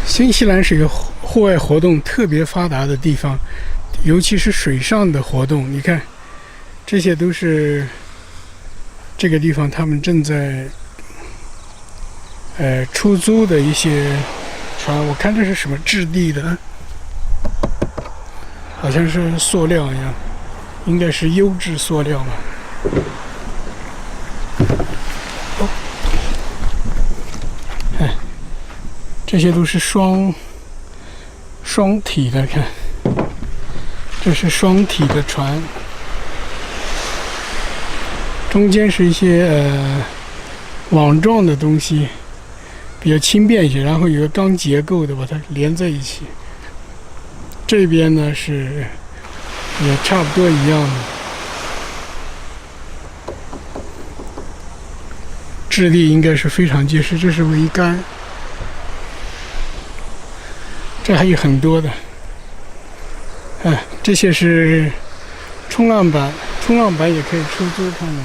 新西兰是一个户外活动特别发达的地方，尤其是水上的活动。你看，这些都是这个地方他们正在出租的一些船。我看这是什么质地的，好像是塑料一样，应该是优质塑料吧。这些都是双体的，看，这是双体的船，中间是一些网状的东西，比较轻便一些，然后有个钢结构的把它连在一起。这边呢是也差不多一样的，质地应该是非常结实。这是桅杆。这还有很多的，这些是冲浪板，冲浪板也可以出租，看看。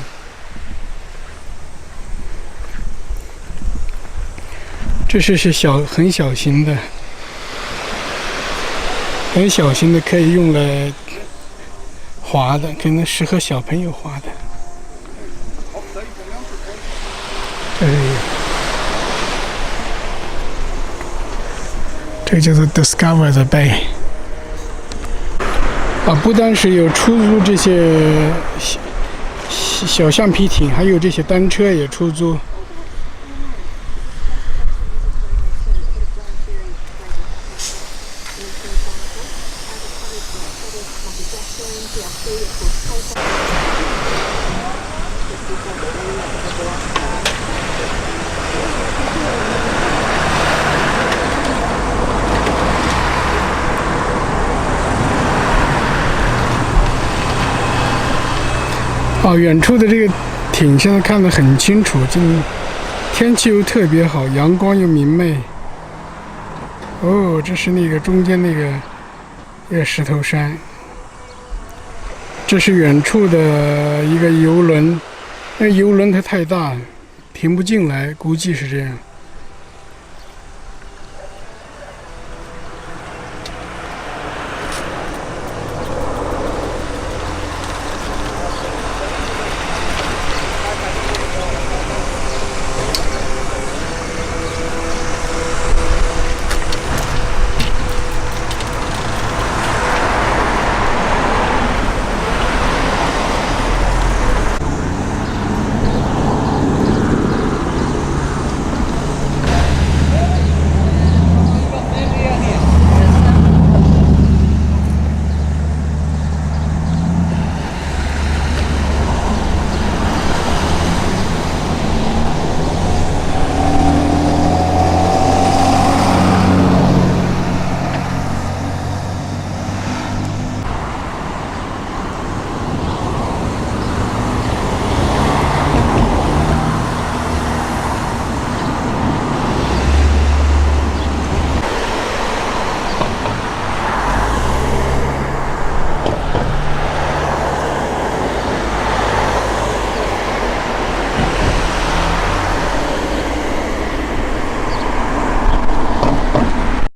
这是很小型的，可以用来滑的，可能适合小朋友滑的。这个叫做 Discover the Bay 不单是有出租这些小橡皮艇，还有这些单车也出租。远处的这个艇现在看得很清楚，天气又特别好，阳光又明媚。这是那个中间那个石头山，这是远处的一个游轮，那游轮它太大，停不进来，估计是这样。